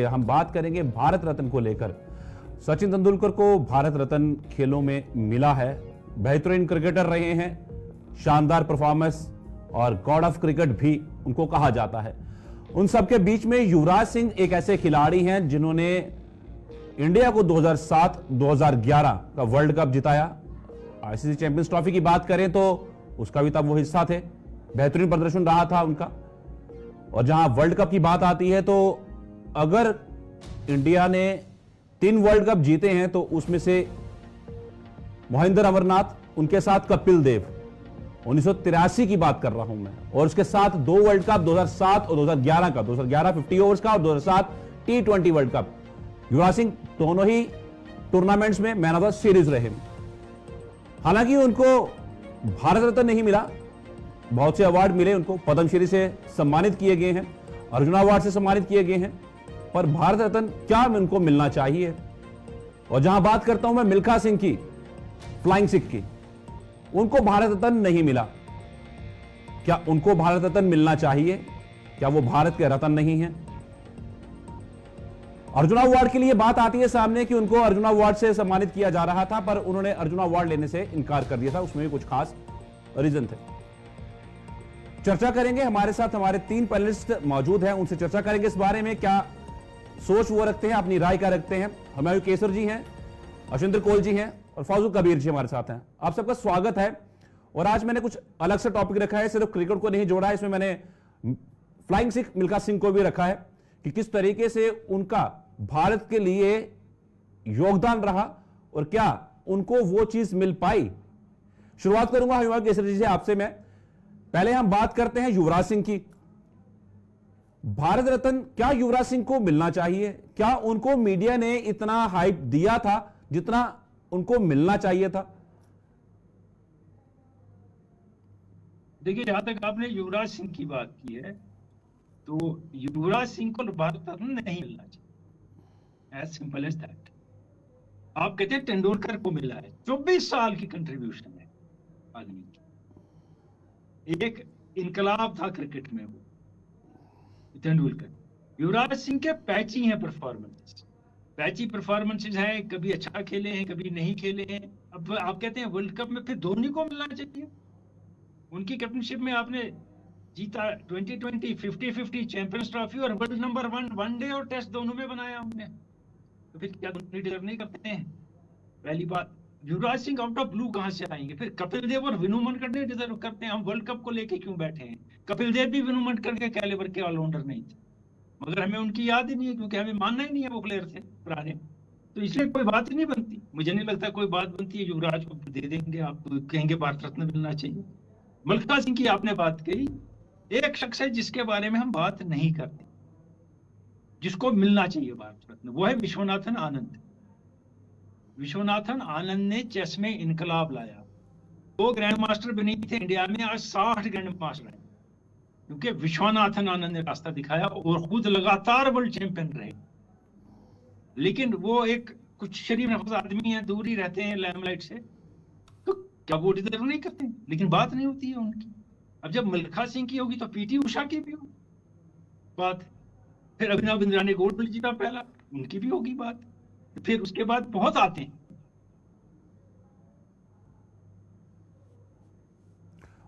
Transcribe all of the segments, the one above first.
हम बात करेंगे भारत रत्न को लेकर। सचिन तेंदुलकर को भारत रत्न खेलों में मिला है। बेहतरीन क्रिकेटर रहे हैं, शानदार परफॉर्मेंस और गॉड ऑफ क्रिकेट भी उनको कहा जाता है। उन सबके बीच में युवराज सिंह एक ऐसे खिलाड़ी हैं जिन्होंने इंडिया को 2007-2011 का वर्ल्ड कप जिताया। आईसीसी चैंपियंस ट्रॉफी की बात करें तो उसका भी तब वो हिस्सा थे। बेहतरीन प्रदर्शन रहा था उनका। और जहां वर्ल्ड कप की बात आती है तो अगर इंडिया ने 3 वर्ल्ड कप जीते हैं तो उसमें से मोहिंदर अमरनाथ, उनके साथ कपिल देव, 1983 की बात कर रहा हूं मैं, और उसके साथ 2 वर्ल्ड कप 2007 और 2011 का, 2011 50 ओवर्स का और 2007 T20 world cup. Yuvraj Singh दोनों ही टूर्नामेंट्स में मैन ऑफ द सीरीज रहे। हालांकि उनको भारत रत्न नहीं मिला, बहुत से अवार्ड मिले उनको, पद्मश्री से सम्मानित किए गए हैं, अर्जुन अवार्ड से सम्मानित किए गए हैं, पर भारत रत्न क्या उनको मिलना चाहिए। और जहां बात करता हूं मैं मिल्खा सिंह की, फ्लाइंग सिख की, उनको भारत रत्न नहीं मिला। क्या उनको भारत रत्न मिलना चाहिए? क्या वो भारत के रत्न नहीं है? अर्जुन अवार्ड के लिए बात आती है सामने कि उनको अर्जुन अवार्ड से सम्मानित किया जा रहा था, पर उन्होंने अर्जुन अवार्ड लेने से इनकार कर दिया था। उसमें भी कुछ खास रीजन थे। चर्चा करेंगे, हमारे साथ हमारे 3 पैनलिस्ट मौजूद हैं, उनसे चर्चा करेंगे इस बारे में, क्या सोच वो रखते हैं, अपनी राय क्या रखते हैं। हमारे केसर जी हैं, अशिंदर कोल जी हैं और फौजू कबीर जी हमारे साथ हैं। आप सबका स्वागत है। और आज मैंने कुछ अलग से टॉपिक रखा है, सिर्फ क्रिकेट को नहीं जोड़ा है, इसमें मैंने फ्लाइंग सिख मिल्खा सिंह को भी रखा है कि किस तरीके से उनका भारत के लिए योगदान रहा और क्या उनको वो चीज मिल पाई। शुरुआत करूंगा हमारे केसर जी से, आपसे मैं। पहले हम बात करते हैं युवराज सिंह की। भारत रत्न क्या युवराज सिंह को मिलना चाहिए? क्या उनको मीडिया ने इतना हाइप दिया था जितना उनको मिलना चाहिए था? देखिए, जहां तक आपने युवराज सिंह की बात की है तो युवराज सिंह को भारत रत्न नहीं मिलना चाहिए, एज सिंपल एज दैट। आप कहते हैं तेंदुलकर को मिला है, 24 साल की कंट्रीब्यूशन है आदमी की, एक इनकलाब था क्रिकेट में वो तेंदुलकर। युवराज सिंह के पैची हैं परफॉर्मेंसेस, पैची परफॉर्मेंसेस हैं, कभी अच्छा खेले हैं कभी नहीं खेले हैं। अब आप कहते हैं वर्ल्ड कप में फिर धोनी को मिलना चाहिए। उनकी कैप्टनशिप में आपने जीता 2020 50-50 चैंपियंस ट्रॉफी और वर्ल्ड नंबर 1 वनडे और टेस्ट दोनों में बनाया हमने, तो फिर क्या धोनी डिजर्व नहीं करते हैं? पहली बात, Yuvraj Singh out of blue कहां से आएंगे? फिर कपिल देव और विनू मनकड़ डिजर्व करते हैं। हम वर्ल्ड कप को लेके क्यों बैठे हैं? कपिल देव भी विनू मनकड़ के कैलिबर के ऑलराउंडर नहीं थे, मगर हमें उनकी याद ही नहीं है क्योंकि हमें मानना ही नहीं है वो प्लेयर थे पुराने, तो इसलिए कोई बात ही नहीं बनती। मुझे नहीं लगता कोई बात बनती है। युवराज को दे देंगे, आप कहेंगे भारत रत्न मिलना चाहिए। मिल्खा सिंह की आपने बात कही, एक शख्स है जिसके बारे में हम बात नहीं करते, जिसको मिलना चाहिए भारत रत्न, वो है विश्वनाथन आनंद। विश्वनाथन आनंद ने चेस में इनकलाब लाया। 2 ग्रैंड मास्टर बने थे इंडिया में, आज 60 ग्रैंड मास्टर हैं, क्योंकि विश्वनाथन आनंद ने रास्ता दिखाया और खुद लगातार वर्ल्ड चैंपियन रहे। लेकिन वो एक कुछ शरीफ नफस आदमी है, दूर ही रहते हैं लाइमलाइट से, तो क्या वो डिजर्व नहीं करते? लेकिन बात नहीं होती है उनकी। अब जब मिल्खा सिंह की होगी तो पीटी उषा की भी होगी बात, फिर अभिनव बिंद्रा ने गोल्ड मेडल जीता पहला, उनकी भी होगी बात, फिर उसके बाद बहुत आते हैं।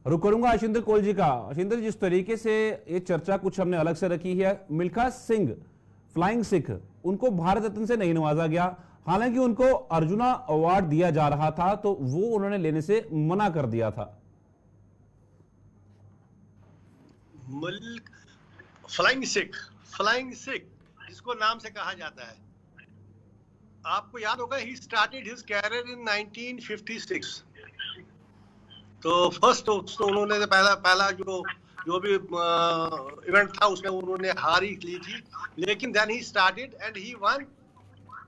रुक करूंगा अशिंदर कोल जी का। अशिंदर, जिस तरीके से ये चर्चा कुछ हमने अलग से रखी है, मिल्खा सिंह फ्लाइंग सिख, उनको भारत रत्न से नहीं नवाजा गया, हालांकि उनको अर्जुना अवार्ड दिया जा रहा था तो वो उन्होंने लेने से मना कर दिया था। फ्लाइंग सिख जिसको नाम से कहा जाता है, आपको याद होगा he started his career in 1956। तो फर्स्ट तो उन्होंने पहला जो भी इवेंट था उसमें उन्होंने हार ही ली थी, लेकिन then he started and he won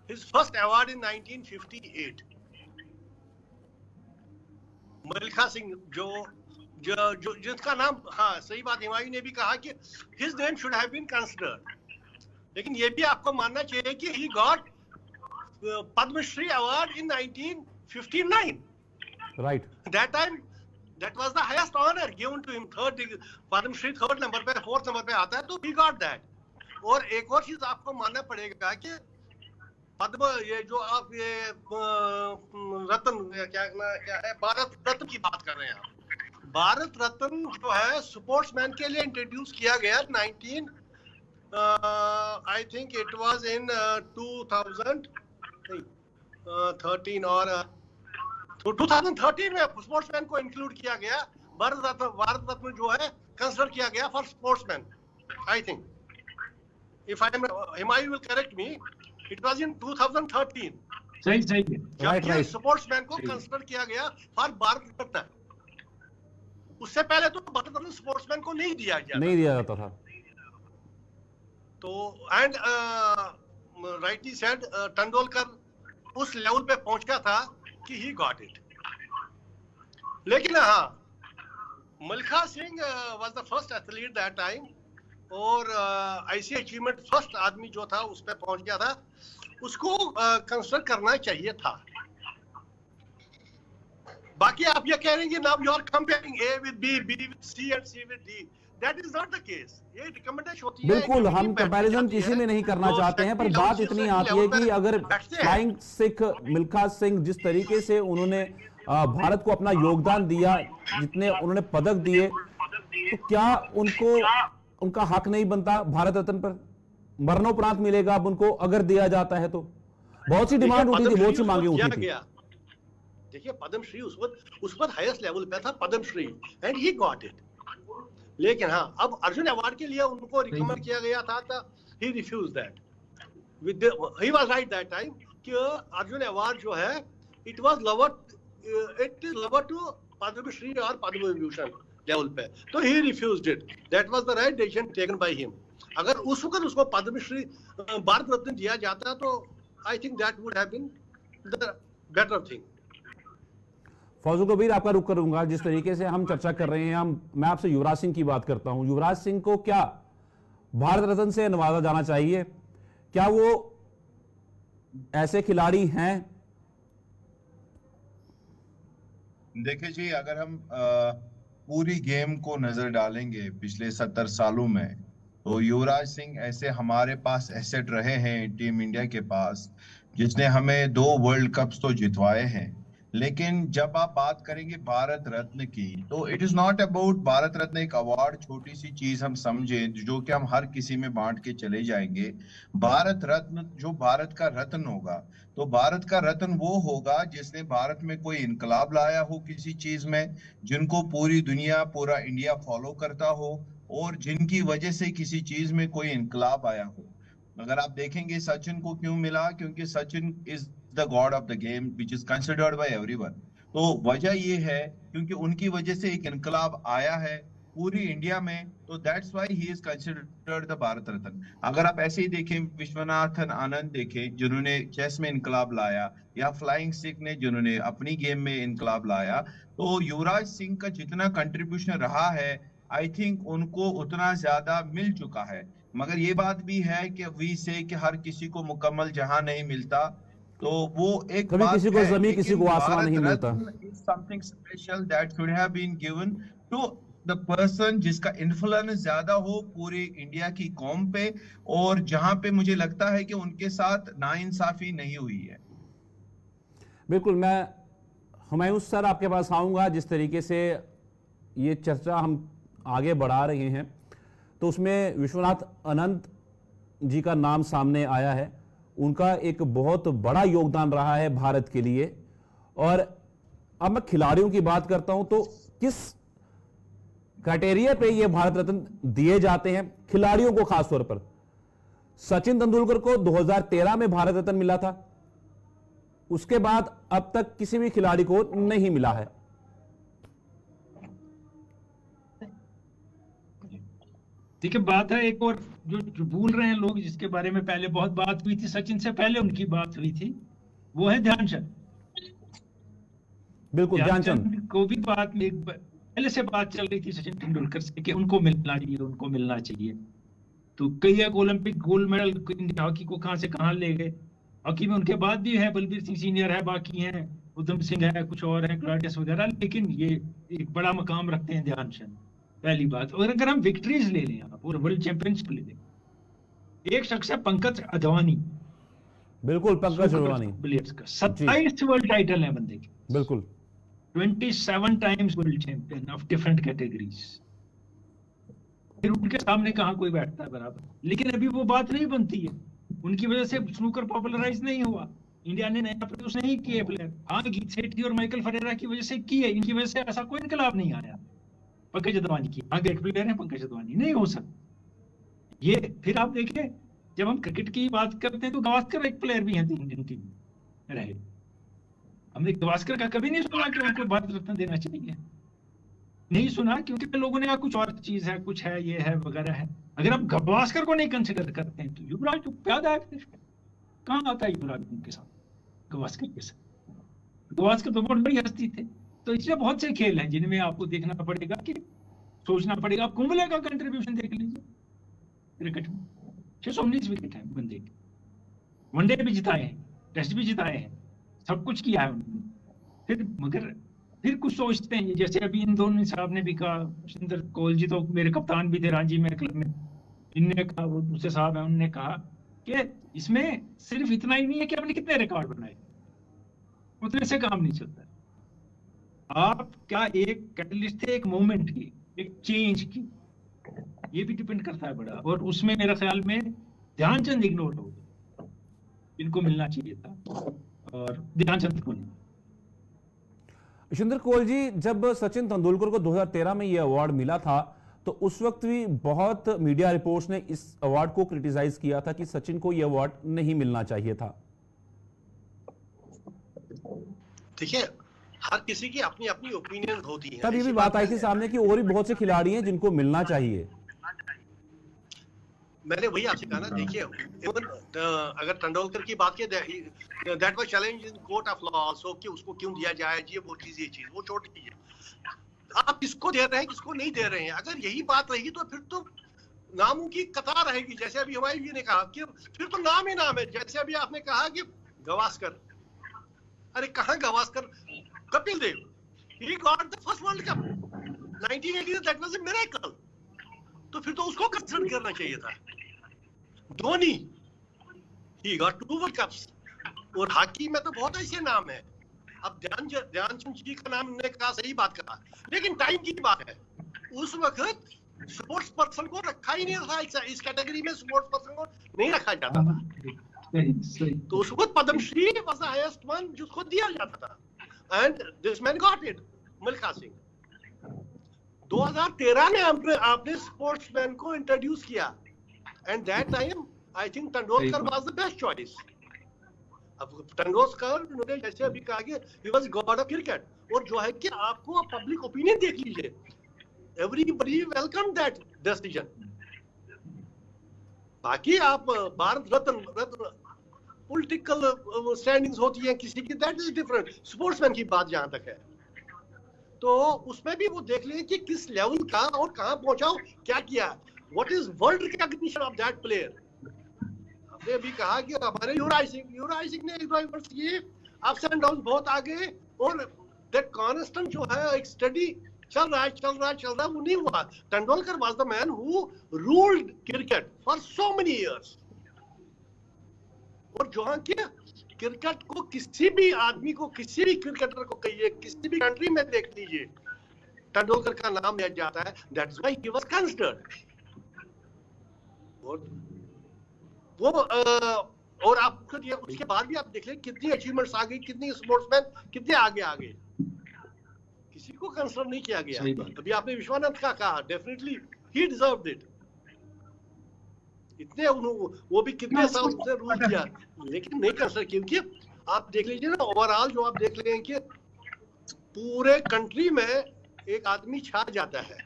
his first award in 1958। Milkha Singh जो जिसका नाम, हाँ सही बात, हिमायू ने भी कहा कि his name should have been considered, लेकिन ये भी आपको मानना चाहिए कि he got Padma Shri award in 1959। Right, that time that was the highest honor given to him. Padma Shri 3rd number पे 4th number पे आता है, तो he got that. और एक और चीज आपको मानना पड़ेगा कि पद्म, ये जो आप ये रत्न क्या है, भारत रत्न की बात कर रहे हैं आप। भारत रत्न जो है स्पोर्ट्समैन के लिए इंट्रोड्यूस किया गया 19 I think it was in 2013 और 2013 में स्पोर्ट्समैन को इंक्लूड किया गया। भारत रत्न जो है कंसिडर किया गया for sportsman. I think if I am Humayun will correct me, it was in 2013। सही है, जब स्पोर्ट्समैन को कंसिडर किया गया फॉर भारत रत्न। उससे पहले तो भारत रत्न स्पोर्ट्समैन को नहीं दिया जाता था। तो एंड राइटली सेड तेंदुलकर उस लेवल पे पहुंच गया था कि ही गॉट इट। लेकिन हाँ, Milkha Singh was the first athlete that time, और ऐसी अचीवमेंट फर्स्ट आदमी जो था उस पे पहुंच गया था, उसको कंसिडर करना चाहिए था। बाकी आप ये कह रहे हैं कि now you are comparing A with B, B with C and C with D. That is not the case. ये रिकमेंडेशन होती है। बिल्कुल, हम कंपैरिजन किसी में नहीं करना चाहते हैं, पर बात इतनी आती है कि अगर फ्लाइंग सिख मिल्खा सिंह जिस तरीके से उन्होंने भारत को अपना योगदान दिया, जितने उन्होंने पदक दिए, तो क्या उनका हक नहीं बनता भारत रत्न पर? मरणोपरांत मिलेगा अब उनको, अगर दिया जाता है तो। बहुत सी डिमांड होती थी, बहुत सी मांगे होती थी। देखिए पद्मश्री उस वक्त हाईएस्ट लेवल पे था Padma Shri, and he got it. लेकिन हाँ, अब अर्जुन अवार्ड के लिए उनको रिकमेंड किया गया था, he refuse that. He was right that time कि अर्जुन अवार्ड जो है it is lower to Padma Shri और पद्म विभूषण लेवल पे, तो he refused it. That was the right decision taken by him. अगर उस वक्त उसको पद्मश्री भारत रत्न दिया जाता तो I think that would have been the better thing. Fazal Kabir, आपका रुख करूंगा। जिस तरीके से हम चर्चा कर रहे हैं, मैं आपसे युवराज सिंह की बात करता हूं। युवराज सिंह को क्या भारत रत्न से नवाजा जाना चाहिए? क्या वो ऐसे खिलाड़ी हैं? देखिए जी, अगर हम पूरी गेम को नजर डालेंगे पिछले 70 सालों में, तो युवराज सिंह ऐसे हमारे पास एसेट रहे हैं टीम इंडिया के पास, जिसने हमें 2 वर्ल्ड कप्स तो जितवाए हैं। लेकिन जब आप बात करेंगे भारत रत्न की, तो it is not about Bharat Ratna एक अवार्ड, छोटी सी चीज हम समझे जो कि हम हर किसी में बांट के चले जाएंगे। भारत रत्न जो भारत का रत्न होगा, तो भारत का रत्न वो होगा जिसने भारत में कोई इनकलाब लाया हो किसी चीज में, जिनको पूरी दुनिया, पूरा इंडिया फॉलो करता हो, और जिनकी वजह से किसी चीज में कोई इनकलाब आया हो। अगर आप देखेंगे सचिन को क्यों मिला, क्योंकि Sachin is the God of the game which is considered bye everyone. तो वजह ये है क्योंकि उनकी वजह से एक इनकलाब आया है पूरी इंडिया में, तो that's why he is considered the Bharat Ratna. अगर आप ऐसे ही देखें, विश्वनाथन आनंद देखें जिन्होंने चेस में इनकलाब लाया, या फ्लाइंग सिख ने जिन्होंने अपनी गेम में इनकलाब लाया, तो युवराज सिंह का जितना कंट्रीब्यूशन रहा है, आई थिंक उनको उतना ज्यादा मिल चुका है। मगर ये बात भी है कि वी से कि हर किसी को मुकम्मल जहां नहीं मिलता, तो वो एक कभी किसी को जमीन, किसी को आसमान नहीं मिलता। Something special that should have been given to the person जिसका इन्फ्लुएंस ज्यादा हो पूरी इंडिया की कौम पे, और जहां पे मुझे लगता है कि उनके साथ नाइंसाफी नहीं हुई है। बिल्कुल, मैं हुमायूं सर आपके पास आऊंगा। जिस तरीके से ये चर्चा हम आगे बढ़ा रहे हैं, तो उसमें विश्वनाथ आनंद जी का नाम सामने आया है। उनका एक बहुत बड़ा योगदान रहा है भारत के लिए। और अब मैं खिलाड़ियों की बात करता हूं, तो किस क्राइटेरिया पे ये भारत रत्न दिए जाते हैं खिलाड़ियों को? खासतौर पर सचिन तेंदुलकर को 2013 में भारत रत्न मिला था, उसके बाद अब तक किसी भी खिलाड़ी को नहीं मिला है। देखिए, बात है एक और जो भूल रहे हैं लोग, जिसके बारे में पहले बहुत बात हुई थी, सचिन से पहले उनकी बात हुई थी, वो है ध्यानचंद। बिल्कुल, ध्यानचंद को भी बात पहले से बात चल रही थी सचिन तेंदुलकर से कि उनको मिलना चाहिए, उनको मिलना चाहिए। तो कई एक Olympic gold medal India hockey को कहां से कहां ले गए। हॉकी में उनके बाद भी है, बलबीर सिंह सीनियर है, बाकी हैं, उधम सिंह है, कुछ और है, क्लाडियस वगैरह, लेकिन ये एक बड़ा मकाम रखते हैं ध्यानचंद, पहली बात। और अगर हम विक्ट्रीज ले लें और वर्ल्ड चैंपियनशिप ले लें, एक शख्स है पंकज अडवाणी, बिल्कुल पंकज अडवाणी, बिलियर्ड्स का 27 वर्ल्ड टाइटल है बंदे के, बिल्कुल 27 times world champion of different categories. फिर उनके सामने कहाँ कोई बैठता है बराबर, लेकिन अभी वो बात नहीं बनती है, उनकी वजह से स्नूकर पॉपुलराइज नहीं हुआ, इंडिया ने नया प्रोड्यूस नहीं किए प्लेयर। हाँ, गीत सेठी और माइकल फरेरा की वजह से किए, इनकी वजह से ऐसा कोई इनकलाब नहीं आया। पंकज अडवाणी की आगे एक प्लेयर है, पंकज अडवाणी नहीं हो सकता ये। फिर आप देखिए, जब हम क्रिकेट की बात करते हैं तो गावस्कर एक प्लेयर भी हैं इंडियन टीम में रहे, हमने गावस्कर का कभी नहीं सुना कि उनको भारत रत्न देना चाहिए, नहीं सुना, क्योंकि लोगों ने कुछ और चीज है, कुछ है, ये है वगैरह है। अगर आप गावस्कर को नहीं कंसिडर करते हैं तो युवराज तो प्यादा है, फिर कहाँ आता है युवराज उनके साथ, गावस्कर के साथ? गावस्कर तो बहुत बड़ी हस्ती थे। तो इसलिए बहुत से खेल हैं जिनमें आपको देखना पड़ेगा, कि सोचना पड़ेगा। आप कुंबले का कंट्रीब्यूशन देख लीजिए क्रिकेट में, 619 विकेट है बंदे के, वनडे भी जिताए हैं, टेस्ट भी जिताए हैं, सब कुछ किया है उन्होंने। फिर मगर फिर कुछ सोचते हैं, जैसे अभी इन दोनों साहब ने भी कहा, सुंदर कौल जी तो मेरे कप्तान भी थे रांची में क्लब में, इनने कहा, वो दूसरे साहब हैं उन्होंने कहा कि इसमें सिर्फ इतना ही नहीं है कि आपने कितने रिकॉर्ड बनाए, उतने से काम नहीं चलता। आप क्या एक कैटलिस्ट थे, एक मूवमेंट की, एक चेंज की, ये भी डिपेंड करता है बड़ा। और उसमें मेरे ख्याल में ध्यानचंद इग्नोर हो गए, इनको मिलना चाहिए था, और ध्यानचंद को नहीं। शिंदर कोल जी, जब सचिन तेंदुलकर को 2013 में यह अवार्ड मिला था तो उस वक्त भी बहुत मीडिया रिपोर्ट्स ने इस अवार्ड को क्रिटिसाइज किया था कि सचिन को यह अवार्ड नहीं मिलना चाहिए था। देखिए, हर किसी की अपनी अपनी ओपिनियन होती है। तब ये भी बात आई थी सामने कि और भी बहुत से खिलाड़ी हैं जिनको मिलना चाहिए। मैंने वही आपसे कहा ना, देखिए अगर तेंदुलकर की बात की, that was challenge in court of law also कि उसको क्यों दिया जाए, ये वो चीज वो छोटी है। आप किसको दे रहे हैं, किसको नहीं दे रहे हैं, अगर यही बात रही तो फिर तो नामों की कतार रहेगी। जैसे अभी हमारे जी ने कहा कि फिर तो नाम ही नाम है। जैसे अभी आपने कहा कि गावस्कर, अरे कहाँ Gavaskar, Kapil Dev, he got the first world cup 1980, that was a miracle। तो फिर तो उसको कंसिडर करना चाहिए था। Dhoni, he got 2 world cups. और हॉकी में तो बहुत ऐसे नाम है। अब ध्यानचंद जी का नाम उन्होंने कहा, सही बात कहा, लेकिन टाइम की बात है। उस वक्त स्पोर्ट्स पर्सन को रखा ही नहीं था, इस कैटेगरी में स्पोर्ट्स पर्सन को नहीं रखा जाता था। तो उस वक्त Padma Shri was the highest one जिसको दिया जाता था, and this man got it, Milkha Singh. 2013 में आपने स्पोर्ट्समैन को इंट्रोड्यूस किया, and that time I think Tendulkar was the best choice. अब तेंदुलकर उन्होंने जैसे अभी कहा कि he was god of cricket, और जो है कि आपको पब्लिक ओपिनियन देख लीजिए, एवरीबॉडी वेलकम दैट डिसीजन। बाकी आप भारत रत्न पॉलिटिकल स्टैंडिंग्स होती है किसी की, दैट इज डिफरेंट। स्पोर्ट्समैन की बात जहां तक है तो उसमें भी वो देख लें कि किस लेवल का और कहां पहुंचा, क्या किया, what is world recognition of that player. हमने भी कहा कि हमारे युवराज सिंह ने एक वर्ष किए, अप्स एंड डाउन बहुत आगे, और दैट कांस्टेंट जो है एक स्टडी चल रहा है, वो नहीं हुआ। Tendulkar was the man who ruled cricket for so many years. और जो कि क्रिकेट को किसी भी आदमी को, किसी भी क्रिकेटर को कहिए, किसी भी कंट्री में देख लीजिए, तेंदुलकर का नाम लिया जाता है, that's why he was considered. और आप उसके बाद भी आप देख लें कितनी अचीवमेंट्स आ गई, कितनी स्पोर्ट्समैन कितने आगे आ गए, किसी को कंसिडर नहीं किया गया। अभी आपने विश्वनाथ का कहा, डेफिनेटली ही डिजर्व्ड इट। इतने वो भी कितने साल से रूल किया, लेकिन नहीं कर सकते, क्योंकि आप देख लीजिए ना, ओवरऑल जो आप देख लें कि पूरे कंट्री में एक आदमी छा जाता है,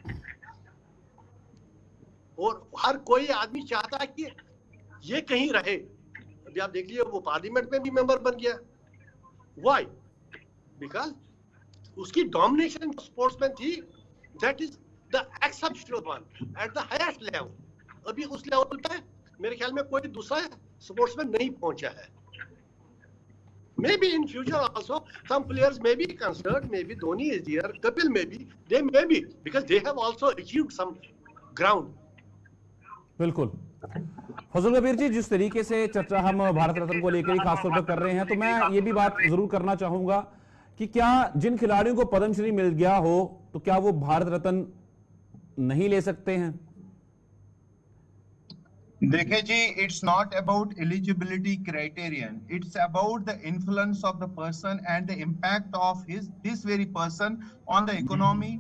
और हर कोई आदमी चाहता है कि ये कहीं रहे। अभी आप देख लीजिए, वो पार्लियामेंट में भी मेंबर बन गया। व्हाई? बिकॉज उसकी डोमिनेशन स्पोर्ट्समैन थी, that is the exceptional one at the highest level. अभी उस लेवल पे मेरे ख्याल में कोई दूसरा स्पोर्ट्समैन नहीं पहुंचा है। Maybe in future also some players may be considered, maybe Dhoni is here, Kapil they may be, because they have also achieved some ground. बिल्कुल। फजल कबीर जी, जिस तरीके से चर्चा हम भारत रत्न को लेकर ही खासतौर पर कर रहे हैं, तो मैं ये भी बात जरूर करना चाहूंगा कि क्या जिन खिलाड़ियों को पद्मश्री मिल गया हो तो क्या वो भारत रत्न नहीं ले सकते हैं? देखिए जी, it's not about eligibility criterion, it's about the influence of the person and the impact of this very person on the economy,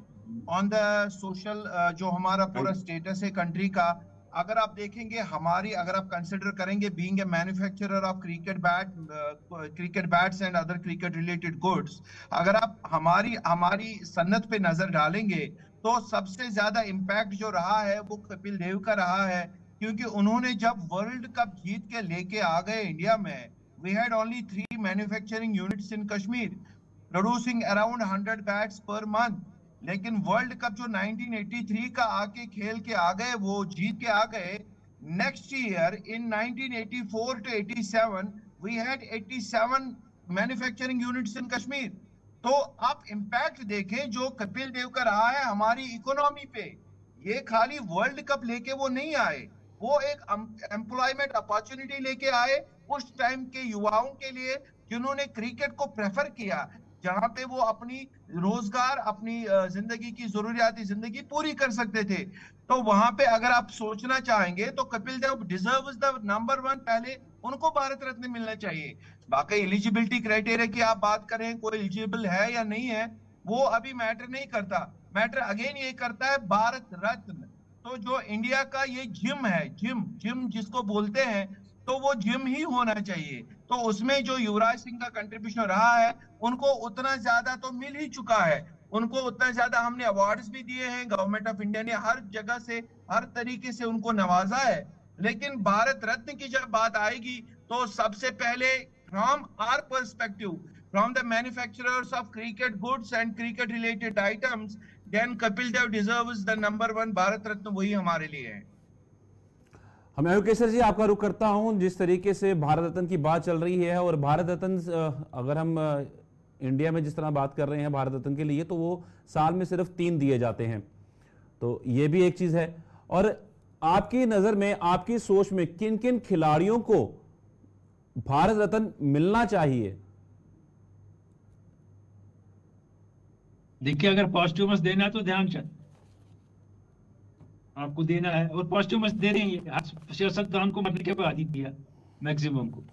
on the social, जो हमारा पूरा स्टेटस है कंट्री का। अगर आप देखेंगे अगर आप कंसिडर करेंगे being a manufacturer of cricket bats and other cricket related goods, अगर आप हमारी सन्नत पे नजर डालेंगे तो सबसे ज्यादा इम्पैक्ट जो रहा है वो कपिल देव का रहा है, क्योंकि उन्होंने जब वर्ल्ड कप जीत के लेके आ गए इंडिया में, we had only 3 manufacturing units in Kashmir producing around 100 bats per month, लेकिन वर्ल्ड कप जो 1983 का आके खेल के आ गए, वो जीत के आ गए। Next year in 1984 to 87 we had 87 manufacturing units in Kashmir. तो आप इम्पैक्ट देखें जो कपिल देव का रहा है हमारी इकोनॉमी पे। ये खाली वर्ल्ड कप लेके वो नहीं आए, वो एक एम्प्लॉयमेंट अपॉर्चुनिटी लेके आए उस टाइम के युवाओं के लिए जिन्होंने क्रिकेट को प्रेफर किया, जहां पे वो अपनी रोजगार, अपनी जिंदगी की जरूरियाती जिंदगी पूरी कर सकते थे। तो वहां पे अगर आप सोचना चाहेंगे तो Kapil Dev deserves the number 1, पहले उनको भारत रत्न मिलना चाहिए। बाकी एलिजिबिलिटी क्राइटेरिया की आप बात करें, कोई एलिजिबल है या नहीं है, वो अभी मैटर नहीं करता। मैटर अगेन ये करता है भारत रत्न। तो जो इंडिया का ये जिम है, जिम जिसको बोलते हैं, तो वो जिम ही होना चाहिए। तो उसमें जो युवराज सिंह का कंट्रीब्यूशन रहा है, उनको उतना ज्यादा तो मिल ही चुका है, उनको उतना ज्यादा हमने अवार्ड्स भी दिए हैं, गवर्नमेंट ऑफ इंडिया ने हर जगह से हर तरीके से उनको नवाजा है। लेकिन भारत रत्न की जब बात आएगी तो सबसे पहले from our perspective, from the manufacturers of cricket goods and cricket related items, then Kapil Dev deserves the number 1 Bharat Ratna, वही हमारे लिए है। मैं केसर जी आपका रुख करता हूं। जिस तरीके से भारत रत्न की बात चल रही है, और भारत रत्न अगर हम इंडिया में जिस तरह बात कर रहे हैं भारत रत्न के लिए, तो वो साल में सिर्फ 3 दिए जाते हैं, तो ये भी एक चीज है। और आपकी नजर में, आपकी सोच में किन किन खिलाड़ियों को भारत रत्न मिलना चाहिए? देखिए, अगर पॉजिटिव देना है तो ध्यानचंद आपको देना है, और पॉजिटिव दे रहे हैं, सियासतदान को मरने के बाद ही दिया मैक्सिमम को।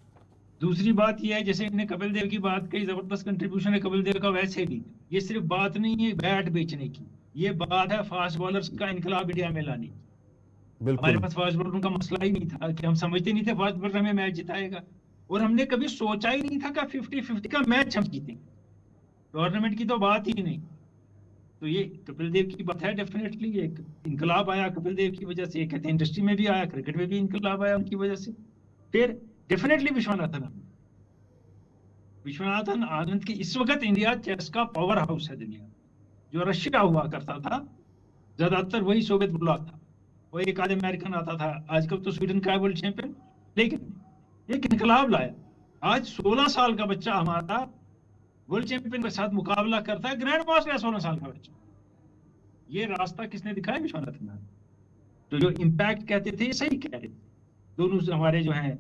दूसरी बात यह है, जैसे इन्हें कपिल देव की बात कही, जबरदस्त कंट्रीब्यूशन है कपिल देव का। वैसे भी ये सिर्फ बात नहीं है बैट बेचने की, ये बात है फास्ट बॉलर्स का इनकलाब इंडिया में लाने की। हमारे पास फास्ट बॉलर का मसला ही नहीं था, कि हम समझते नहीं थे फास्ट बॉलर हमें मैच जिताएगा, और हमने कभी सोचा ही नहीं था कि 50-50 का मैच हम जीतेंगे, टूर्नामेंट की तो बात ही नहीं। तो ये कपिल देव की बात है, डेफिनेटली एक इनकलाब आया कपिल देव की वजह से। ये कहते हैं इंडस्ट्री में भी आया, क्रिकेट में भी इनकलाब आया उनकी वजह से। फिर डेफिनेटली विश्वनाथन आनंद की इस वक्त इंडिया चेस का पावर हाउस है दुनिया। जो रशिया हुआ करता था ज्यादातर वही सोवियत ब्लॉक था, वो एक आध अमेरिकन आता था, आजकल तो स्वीडन का वर्ल्ड चैंपियन। लेकिन एक इनकलाब लाया, आज 16 साल का बच्चा हमारा वर्ल्ड चैंपियन के साथ मुकाबला करता है, ग्रैंड मास्टर है 16 साल का बच्चा। ये रास्ता किसने दिखाया? विश्वनाथन आनंद। तो जो इम्पैक्ट कहते थे, सही कह रहे दोनों हमारे जो हैं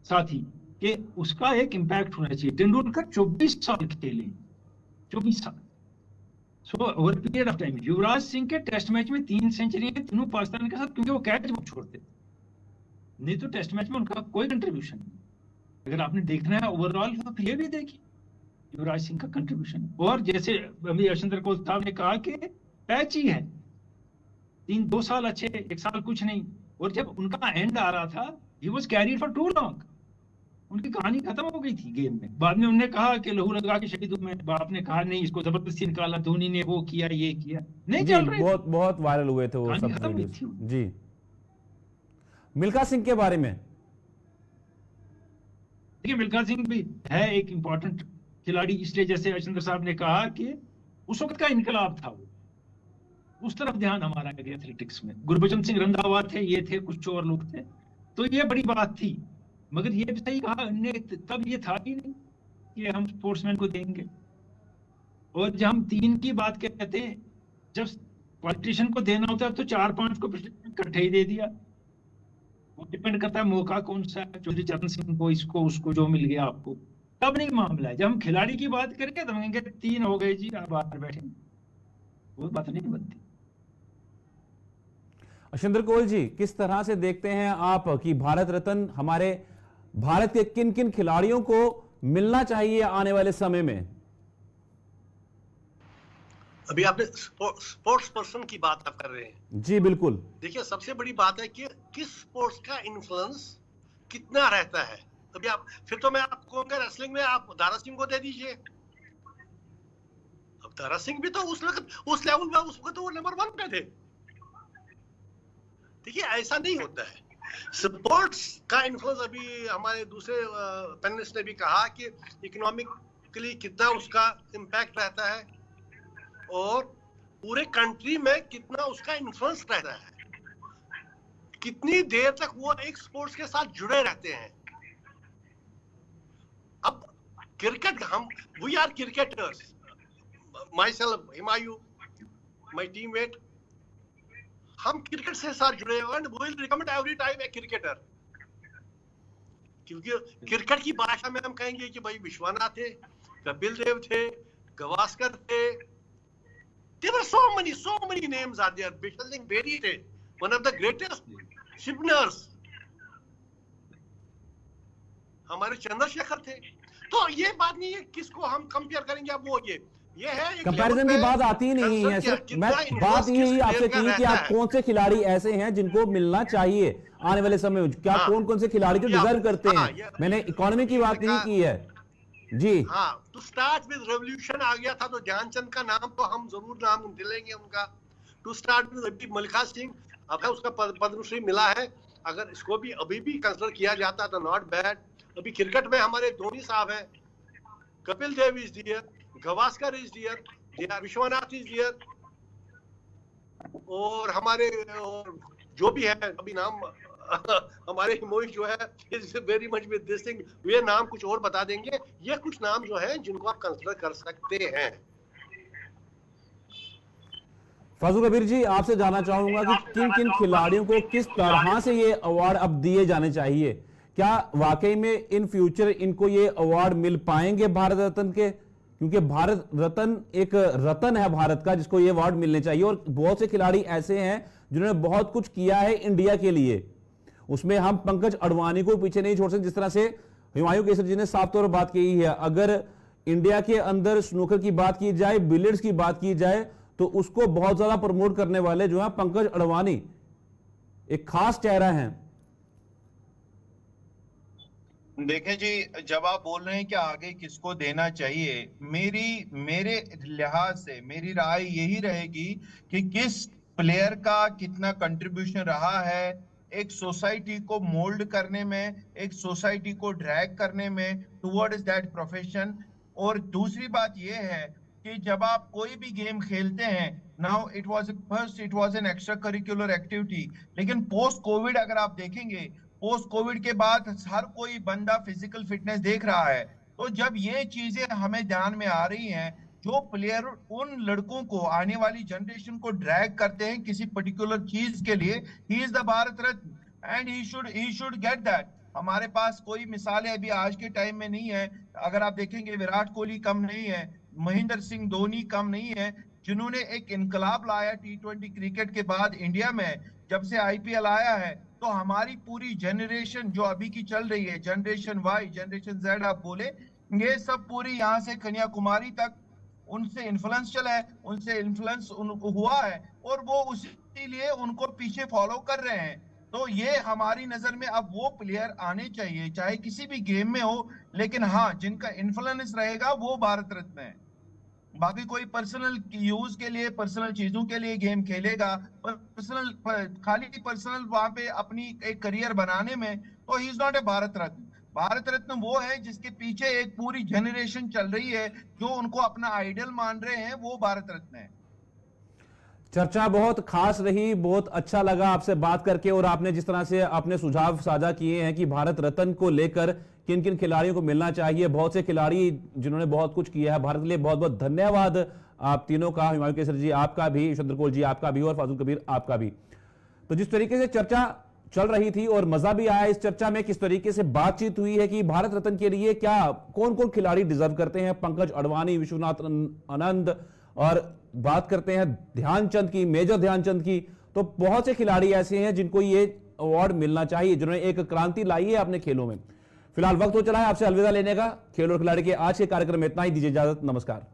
साथी, कि उसका एक इम्पैक्ट होना चाहिए। तेंदुलकर 24 साल खेले, 24 साल, so over period of time. Yuvraj Singh के टेस्ट मैच में 3 सेंचुरी है, तीनों पाकिस्तान के साथ, क्योंकि वो कैच बहुत छोड़ते थे, नहीं तो टेस्ट मैच में उनका कोई कंट्रीब्यूशन नहीं। अगर आपने देखना है ओवरऑल, तो फिर ये भी देखिए युवराज सिंह का कंट्रीब्यूशन। और जैसे अभी अर्शचंद्र कौल साहब ने कहा कि पैच ही है, 2 साल अच्छे, 1 साल कुछ नहीं। और जब उनका एंड आ रहा था, he was carried for too long, उनकी कहानी खत्म हो गई थी गेम में। बाद में उन्होंने कहा कि लहू लगा के शहीद हुए, बाप ने कहा नहीं, इसको जबरदस्ती निकाला, धोनी ने वो किया, ये किया, नहीं चल रहे, बहुत वायरल हुए थे वो सब वीडियोस। जी, मिल्खा सिंह के बारे में देखिए, मिल्खा सिंह भी है एक इंपॉर्टेंट खिलाड़ी, इसलिए जैसे अर्शचंद्र साहब ने कहा कि उस वक्त का इनकलाब था, वो उस तरफ ध्यान हमारा गया एथलेटिक्स में। गुरबचन सिंह रंधावा थे, ये थे, कुछ और लोग थे, तो ये बड़ी बात थी। मगर ये भी सही कहा हमने, तब ये था ही नहीं कि हम स्पोर्ट्समैन को देंगे। और जब हम 3 की बात कहते हैं, जब पॉलिटिशियन को देना होता है तो 4-5 को इकट्ठे ही दे दिया। डिपेंड करता है मौका कौन सा है, चौधरी चरण सिंह को, इसको उसको, जो मिल गया आपको, तब नहीं मामला है। जब हम खिलाड़ी की बात करेंगे तो हम कहेंगे 3 हो गए जी, आप बाहर बैठे, वो बात नहीं बनती। अशिंदर कोल जी, किस तरह से देखते हैं आप कि भारत रत्न हमारे भारत के किन किन खिलाड़ियों को मिलना चाहिए आने वाले समय में? अभी आपने स्पोर्ट्स पर्सन की बात आप कर रहे हैं। जी बिल्कुल। देखिए, सबसे बड़ी बात है कि किस स्पोर्ट्स का इन्फ्लुएंस कितना रहता है। अभी आप, फिर तो मैं आपको कहूंगा रेसलिंग में आप दारा सिंह को दे दीजिए। अब दारा सिंह भी तो उस वक्त, उस लेवल में, उस वक्त तो वो नंबर 1 पे थे। देखिए, ऐसा नहीं होता है। स्पोर्ट्स का इन्फ्लुएंस, अभी हमारे दूसरे पैनलिस्ट ने भी कहा कि इकोनॉमिकली कितना उसका इम्पैक्ट रहता है और पूरे कंट्री में कितना उसका इन्फ्लुएंस रहता है, कितनी देर तक वो एक स्पोर्ट्स के साथ जुड़े रहते हैं। अब क्रिकेट, हम we are cricketers, myself, Himayu, my teammate, हम क्रिकेट से साथ जुड़े हुए हैं। We will recommend every time a cricketer, क्योंकि क्रिकेट की भाषा में हम कहेंगे कि भाई विश्वनाथ थे, कपिल देव थे, गावस्कर थे, there were so many names are there. Vishal Singh Bedi थे, one of the greatest spinners, हमारे चंद्रशेखर थे। तो ये बात नहीं है किसको हम कंपेयर करेंगे। अब वो ये है, कंपैरिजन की बात आती ही नहीं है। सिर्फ मैं बात यही आपसे की कि आप कौन से खिलाड़ी ऐसे हैं जिनको मिलना चाहिए आने वाले समय में, क्या कौन कौन से खिलाड़ी जो डिजर्व करते हैं। मैंने इकोनॉमी की बात नहीं की है जी। हाँ, तो स्टार्ट विद रेवोल्यूशन आ गया था, तो ध्यानचंद का नाम तो हम जरूर नाम दिलेंगे उनका। टू स्टार्ट विद मल्लिका सिंह, अब है उसका पद्मश्री मिला है, अगर इसको भी अभी भी कंसिडर किया जाता तो नॉट बैड। अभी क्रिकेट में हमारे धोनी साहब हैं, Kapil Dev is there, Gavaskar is there, Vishwanath is there, और हमारे और जो भी है अभी नाम हमारे मोहित जो है is very much with this thing. ये नाम कुछ और बता देंगे, ये कुछ नाम जो है जिनको आप कंसिडर कर सकते हैं। फाजल कबीर जी, आपसे जानना चाहूंगा कि किन किन खिलाड़ियों को किस तरह से ये अवार्ड अब दिए जाने चाहिए। क्या वाकई में इन फ्यूचर इनको ये अवार्ड मिल पाएंगे भारत रत्न के? क्योंकि भारत रत्न एक रत्न है भारत का, जिसको ये अवार्ड मिलने चाहिए। और बहुत से खिलाड़ी ऐसे हैं जिन्होंने बहुत कुछ किया है इंडिया के लिए, उसमें हम पंकज अडवाणी को पीछे नहीं छोड़ सकते। जिस तरह से हुमायूं केसरी जी ने साफ तौर पर बात की है, अगर इंडिया के अंदर स्नूकर की बात की जाए, बिलियर्ड्स की बात की जाए, तो उसको बहुत ज्यादा प्रमोट करने वाले जो है पंकज अडवाणी एक खास चेहरा है। देखें जी, जब आप बोल रहे हैं कि आगे किसको देना चाहिए, मेरे लिहाज से मेरी राय यही रहेगी कि किस प्लेयर का कितना कंट्रीब्यूशन रहा है एक सोसाइटी को मोल्ड करने में, एक सोसाइटी को ड्रैग करने में टुवर्ड्स दैट प्रोफेशन। और दूसरी बात यह है कि जब आप कोई भी गेम खेलते हैं, now it was an extra curricular activity, लेकिन पोस्ट कोविड अगर आप देखेंगे, पोस्ट कोविड के बाद हर कोई बंदा फिजिकल फिटनेस देख रहा है। तो जब ये चीजें हमें ध्यान में आ रही हैं, जो प्लेयर उन लड़कों को, आने वाली जनरेशन को ड्रैग करते हैं किसी पर्टिकुलर चीज के लिए, he is the Bharat Ratna and he should get that. हमारे पास कोई मिसालें अभी आज के टाइम में नहीं है। अगर आप देखेंगे, विराट कोहली कम नहीं है, महेंद्र सिंह धोनी कम नहीं है, जिन्होंने एक इनकलाब लाया T20 क्रिकेट के बाद इंडिया में। जब से IPL आया है, तो हमारी पूरी जनरेशन जो अभी की चल रही है, जनरेशन Y, जनरेशन Z आप बोले, ये सब पूरी यहाँ से कन्याकुमारी तक उनसे इन्फ्लुएंस चला है, उनसे इन्फ्लुएंस हुआ है, और वो उसी लिए उनको पीछे फॉलो कर रहे हैं। तो ये हमारी नजर में अब वो प्लेयर आने चाहिए, चाहे किसी भी गेम में हो, लेकिन हाँ, जिनका इन्फ्लुएंस रहेगा वो भारत रत्न है। बाकी कोई पर्सनल यूज के लिए, पर्सनल चीजों के लिए गेम खेलेगा, खाली पर्सनल वहां पे अपनी एक करियर बनाने में, तो he is not a Bharat Ratna. Bharat Ratna वो है जिसके पीछे एक पूरी जनरेशन चल रही है, जो उनको अपना आइडल मान रहे हैं, वो भारत रत्न है। चर्चा बहुत खास रही, बहुत अच्छा लगा आपसे बात करके, और आपने जिस तरह से आपने सुझाव साझा किए हैं कि भारत रत्न को लेकर किन किन खिलाड़ियों को मिलना चाहिए, बहुत से खिलाड़ी जिन्होंने बहुत कुछ किया है भारत के लिए। बहुत बहुत धन्यवाद आप तीनों का, हुमायूं केसरी जी आपका भी, अशिंदर कोल जी आपका भी, और फाजुल कबीर आपका भी। तो जिस तरीके से चर्चा चल रही थी और मजा भी आया इस चर्चा में, किस तरीके से बातचीत हुई है कि भारत रत्न के लिए क्या कौन कौन खिलाड़ी डिजर्व करते हैं। पंकज अडवाणी, विश्वनाथ आनंद, और बात करते हैं ध्यानचंद की, मेजर ध्यानचंद की, तो बहुत से खिलाड़ी ऐसे हैं जिनको ये अवार्ड मिलना चाहिए, जिन्होंने एक क्रांति लाई है अपने खेलों में। फिलहाल वक्त हो चला है आपसे अलविदा लेने का। खेल और खिलाड़ी के आज के कार्यक्रम में इतना ही, दीजिए इजाजत, नमस्कार।